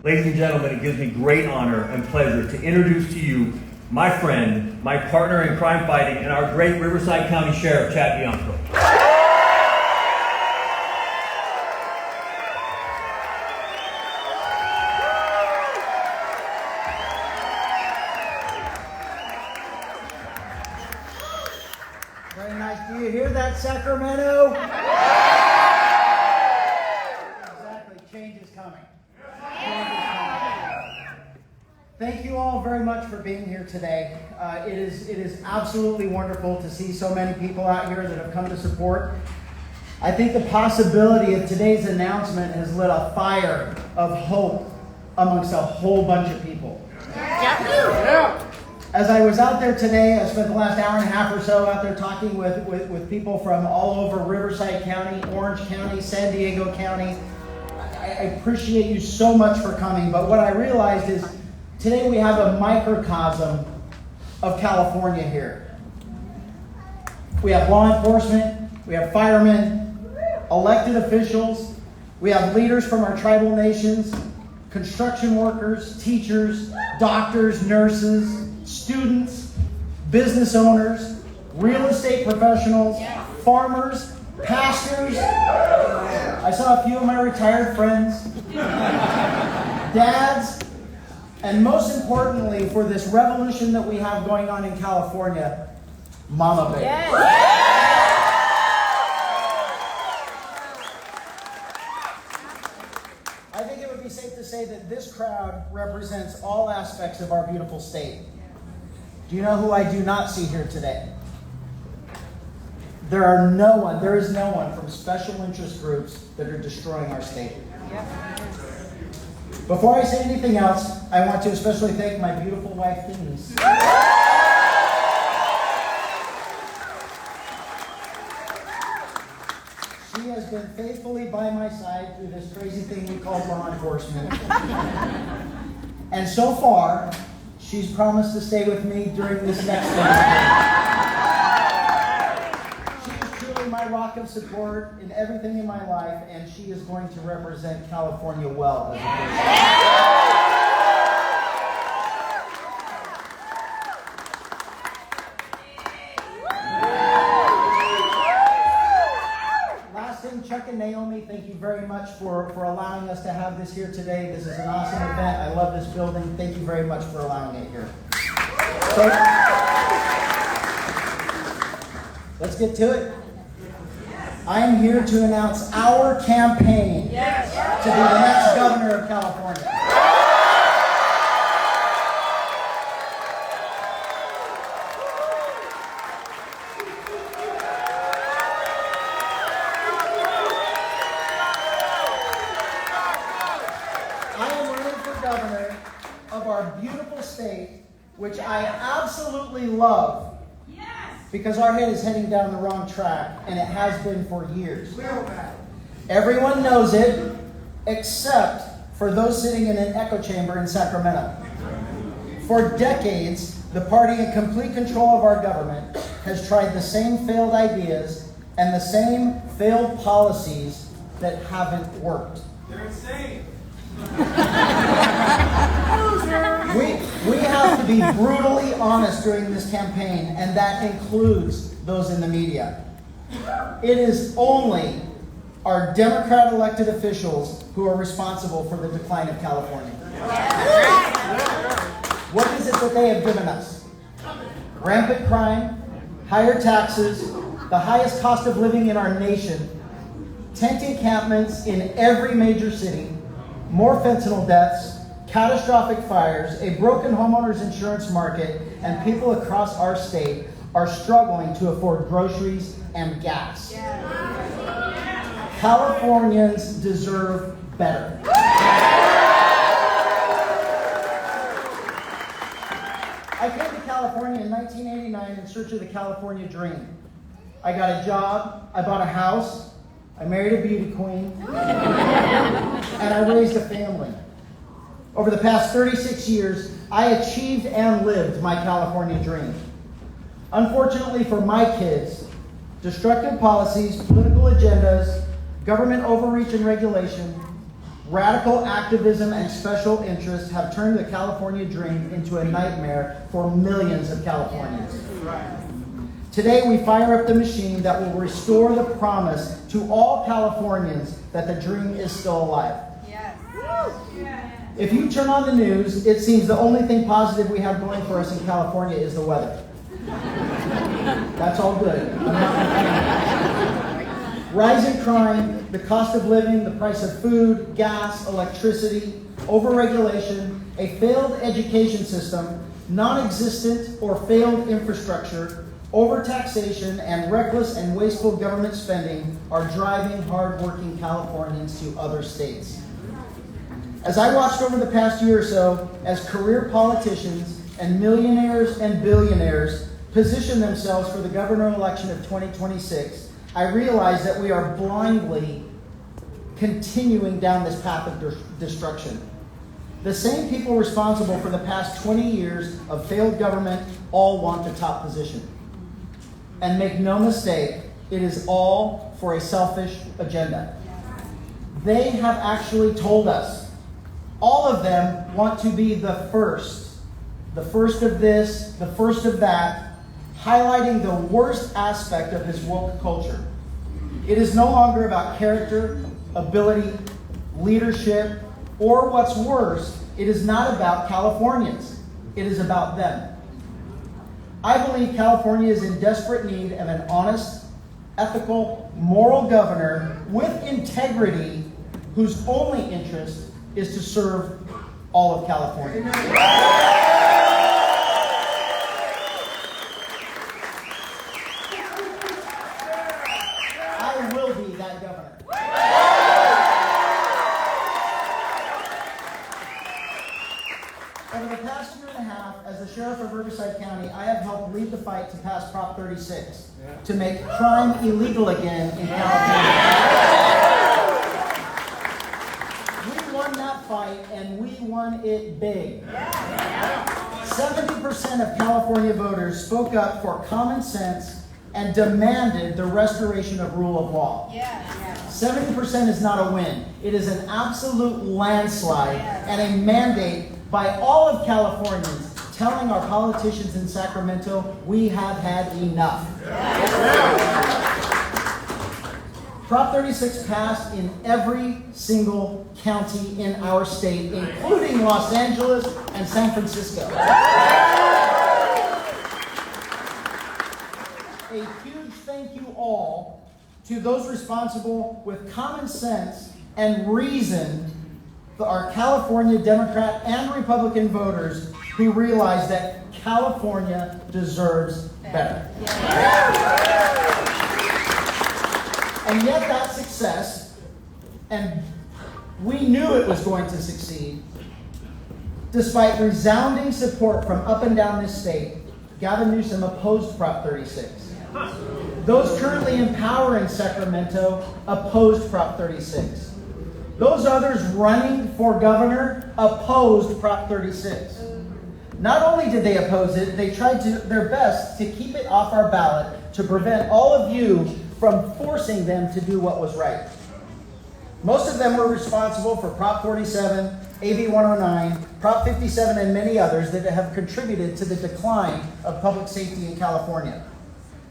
Ladies and gentlemen, it gives me great honor and pleasure to introduce to you my friend, my partner in crime fighting, and our great Riverside County Sheriff, Chad Bianco. Very nice. Do you hear that, Sacramento? Exactly. Change is coming. Thank you all very much for being here today. It is absolutely wonderful to see so many people out here that have come to support. I think the possibility of today's announcement has lit a fire of hope amongst a whole bunch of people. Yeah. As I was out there today, I spent the last hour and a half or so out there talking with people from all over Riverside County, Orange County, San Diego County. I appreciate you so much for coming, but what I realized is today we have a microcosm of California here. We have law enforcement, we have firemen, elected officials, we have leaders from our tribal nations, construction workers, teachers, doctors, nurses, students, business owners, real estate professionals, farmers, pastors. I saw a few of my retired friends, dads, and most importantly, for this revolution that we have going on in California, Mama Bear. Yes. I think it would be safe to say that this crowd represents all aspects of our beautiful state. Do you know who I do not see here today? There is no one from special interest groups that are destroying our state. Before I say anything else, I want to especially thank my beautiful wife, Denise. She has been faithfully by my side through this crazy thing we call law enforcement. And so far, she's promised to stay with me during this next one. My rock of support in everything in my life, and she is going to represent California well as a person. Last thing, Chuck and Naomi, thank you very much for allowing us to have this here today. This is an awesome event. I love this building. Thank you very much for allowing it here. So, let's get to it. I am here to announce our campaign to be the next governor of California. I am running for governor of our beautiful state, which I absolutely love. Because our head is heading down the wrong track, and it has been for years. Everyone knows it, except for those sitting in an echo chamber in Sacramento. For decades, the party in complete control of our government has tried the same failed ideas and the same failed policies that haven't worked. They're insane. We have to be brutally honest during this campaign, and that includes those in the media. It is only our Democrat elected officials who are responsible for the decline of California. What is it that they have given us? Rampant crime, higher taxes, the highest cost of living in our nation, tent encampments in every major city, more fentanyl deaths, catastrophic fires, a broken homeowners insurance market, and people across our state are struggling to afford groceries and gas. Californians deserve better. I came to California in 1989 in search of the California dream. I got a job, I bought a house, I married a beauty queen, and I raised a family. Over the past 36 years, I achieved and lived my California dream. Unfortunately for my kids, destructive policies, political agendas, government overreach and regulation, Radical activism and special interests have turned the California dream into a nightmare for millions of Californians. Today, we fire up the machine that will restore the promise to all Californians that the dream is still alive. If you turn on the news, it seems the only thing positive we have going for us in California is the weather. That's all good. I'm not complaining. Rising crime, the cost of living, the price of food, gas, electricity, overregulation, a failed education system, non-existent or failed infrastructure, overtaxation, and reckless and wasteful government spending are driving hardworking Californians to other states. As I watched over the past year or so, as career politicians and millionaires and billionaires position themselves for the governor election of 2026, I realized that we are blindly continuing down this path of destruction. The same people responsible for the past 20 years of failed government all want the top position. And make no mistake, it is all for a selfish agenda. They have actually told us, all of them want to be the first of this, the first of that, highlighting the worst aspect of his woke culture. It is no longer about character, ability, leadership, or what's worse, it is not about Californians. It is about them. I believe California is in desperate need of an honest, ethical, moral governor with integrity whose only interest is to serve all of California. I will be that governor. Over the past year and a half, as the sheriff of Riverside County, I have helped lead the fight to pass Prop 36 to make crime illegal again in California. We won that fight, and we won it big. 70% of California voters spoke up for common sense and demanded the restoration of rule of law. 70% is not a win. It is an absolute landslide and a mandate by all of Californians telling our politicians in Sacramento, we have had enough. Prop 36 passed in every single county in our state, including Los Angeles and San Francisco. A huge thank you all to those responsible with common sense and reason, our California Democrat and Republican voters who realize that California deserves better. And yet that success, and we knew it was going to succeed, despite resounding support from up and down this state, Gavin Newsom opposed Prop 36. Those currently empowering Sacramento opposed Prop 36. Those others running for governor opposed Prop 36. Not only did they oppose it, they tried their best to keep it off our ballot to prevent all of you from forcing them to do what was right. Most of them were responsible for Prop 47, AB 109, Prop 57, and many others that have contributed to the decline of public safety in California.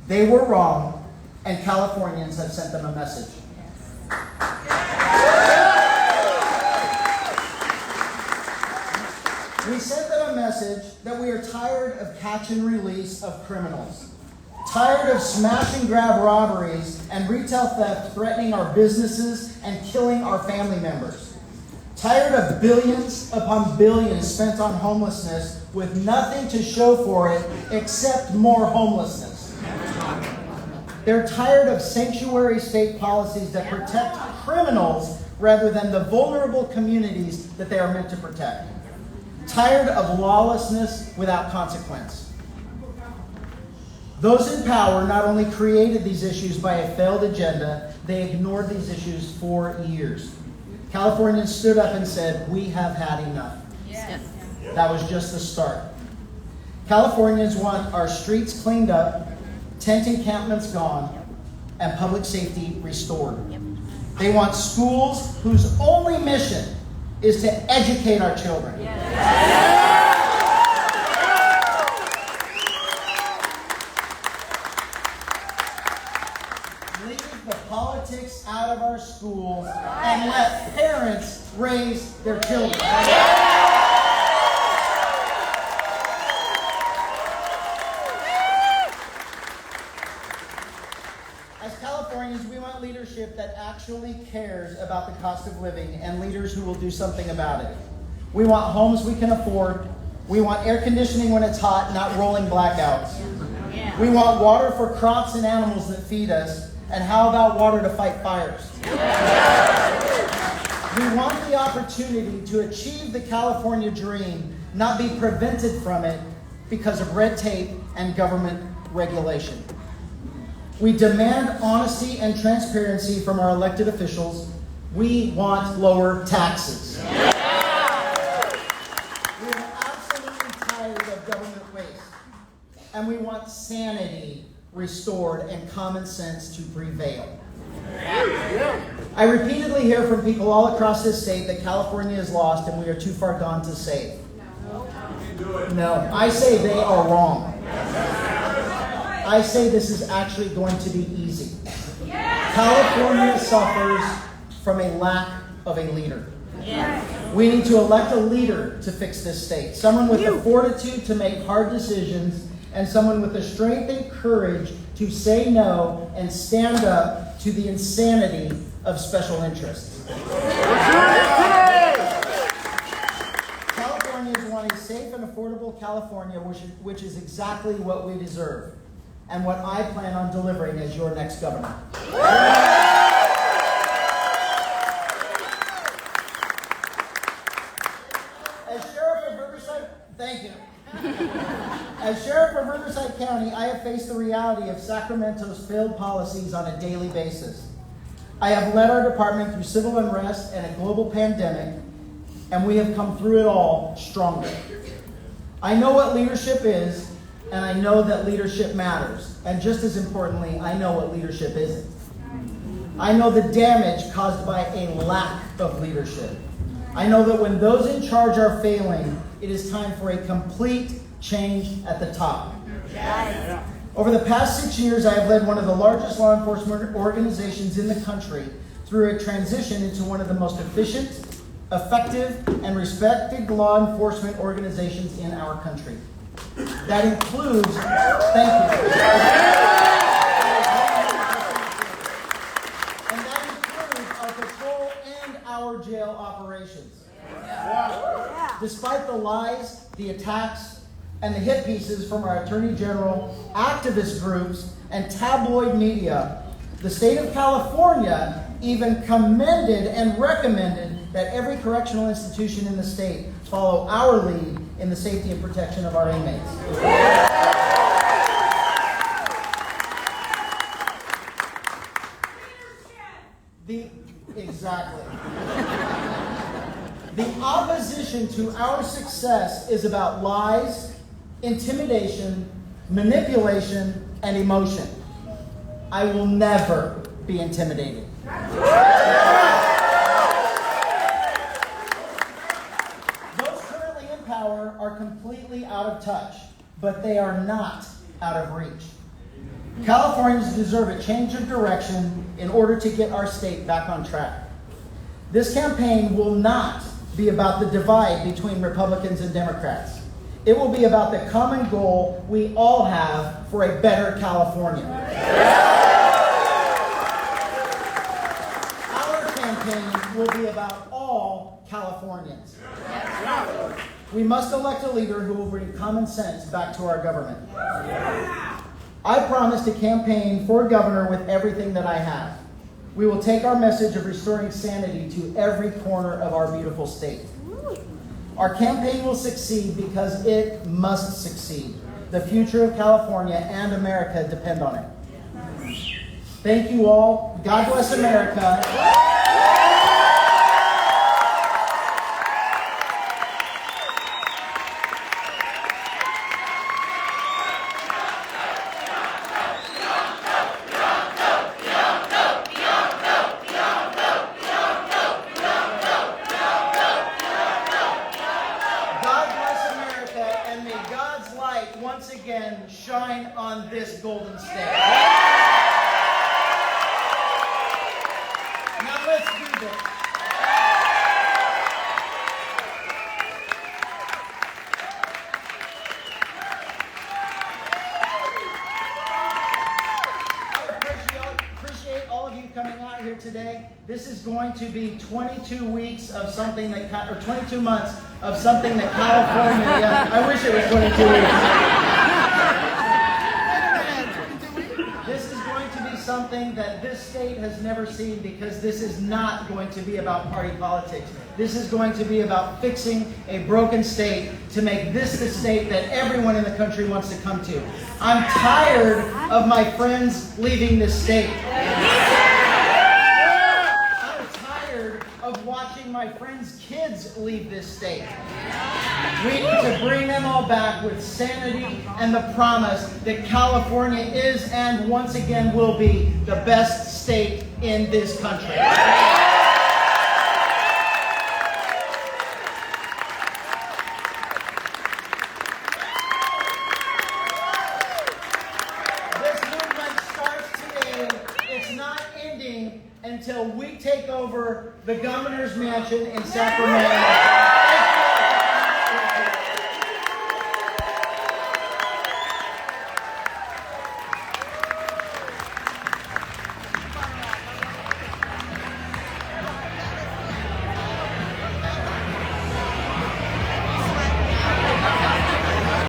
They were wrong, and Californians have sent them a message. We sent them a message that we are tired of catch and release of criminals. Tired of smash and grab robberies and retail theft threatening our businesses and killing our family members. Tired of billions upon billions spent on homelessness with nothing to show for it except more homelessness. They're tired of sanctuary state policies that protect criminals rather than the vulnerable communities that they are meant to protect. Tired of lawlessness without consequence. Those in power not only created these issues by a failed agenda, they ignored these issues for years. Californians stood up and said, we have had enough. Yes. That was just the start. Californians want our streets cleaned up, tent encampments gone, and public safety restored. They want schools whose only mission is to educate our children. Leave the politics out of our schools and let parents raise their children. As Californians, we want leadership that actually cares about the cost of living and leaders who will do something about it. We want homes we can afford. We want air conditioning when it's hot, not rolling blackouts. We want water for crops and animals that feed us. And how about water to fight fires? We want the opportunity to achieve the California dream, not be prevented from it because of red tape and government regulation. We demand honesty and transparency from our elected officials. We want lower taxes. We are absolutely tired of government waste. And we want sanity restored and common sense to prevail. I repeatedly hear from people all across this state that California is lost and we are too far gone to save. No, I say they are wrong. I say this is actually going to be easy. California suffers from a lack of a leader. We need to elect a leader to fix this state. Someone with the fortitude to make hard decisions and someone with the strength and courage to say no and stand up to the insanity of special interests. Californians want a safe and affordable California, which is exactly what we deserve, and what I plan on delivering as your next governor. As Sheriff of Riverside, thank you. As Sheriff of Riverside County, I have faced the reality of Sacramento's failed policies on a daily basis. I have led our department through civil unrest and a global pandemic, and we have come through it all stronger. I know what leadership is, and I know that leadership matters. And just as importantly, I know what leadership isn't. I know the damage caused by a lack of leadership. I know that when those in charge are failing, it is time for a complete change at the top. Over the past 6 years, I have led one of the largest law enforcement organizations in the country through a transition into one of the most efficient, effective, and respected law enforcement organizations in our country. That includes, thank you. And that includes our patrol and our jail operations. Despite the lies, the attacks, and the hit pieces from our Attorney General, activist groups, and tabloid media, the state of California even commended and recommended that every correctional institution in the state follow our lead in the safety and protection of our inmates. Exactly. The opposition to our success is about lies, intimidation, manipulation, and emotion. I will never be intimidated. Those currently in power are completely out of touch, but they are not out of reach. Californians deserve a change of direction in order to get our state back on track. This campaign will not be about the divide between Republicans and Democrats. It will be about the common goal we all have for a better California. Our campaign will be about all Californians. We must elect a leader who will bring common sense back to our government. I promise to campaign for governor with everything that I have. We will take our message of restoring sanity to every corner of our beautiful state. Our campaign will succeed because it must succeed. The future of California and America depend on it. Thank you all. God bless America. once again shine on this golden state. Now let's do this. Appreciate all of you coming out here today. This is going to be 22 weeks of something that, or 22 months of something that California, I wish it was 22 weeks. This is going to be something that this state has never seen, because this is not going to be about party politics. This is going to be about fixing a broken state to make this the state that everyone in the country wants to come to. I'm tired of my friends leaving this state. I'm tired of watching my friends' kids leave this state. We need to bring them all back with sanity and the promise that California is and once again will be the best state in this country. Until we take over the governor's mansion in Sacramento.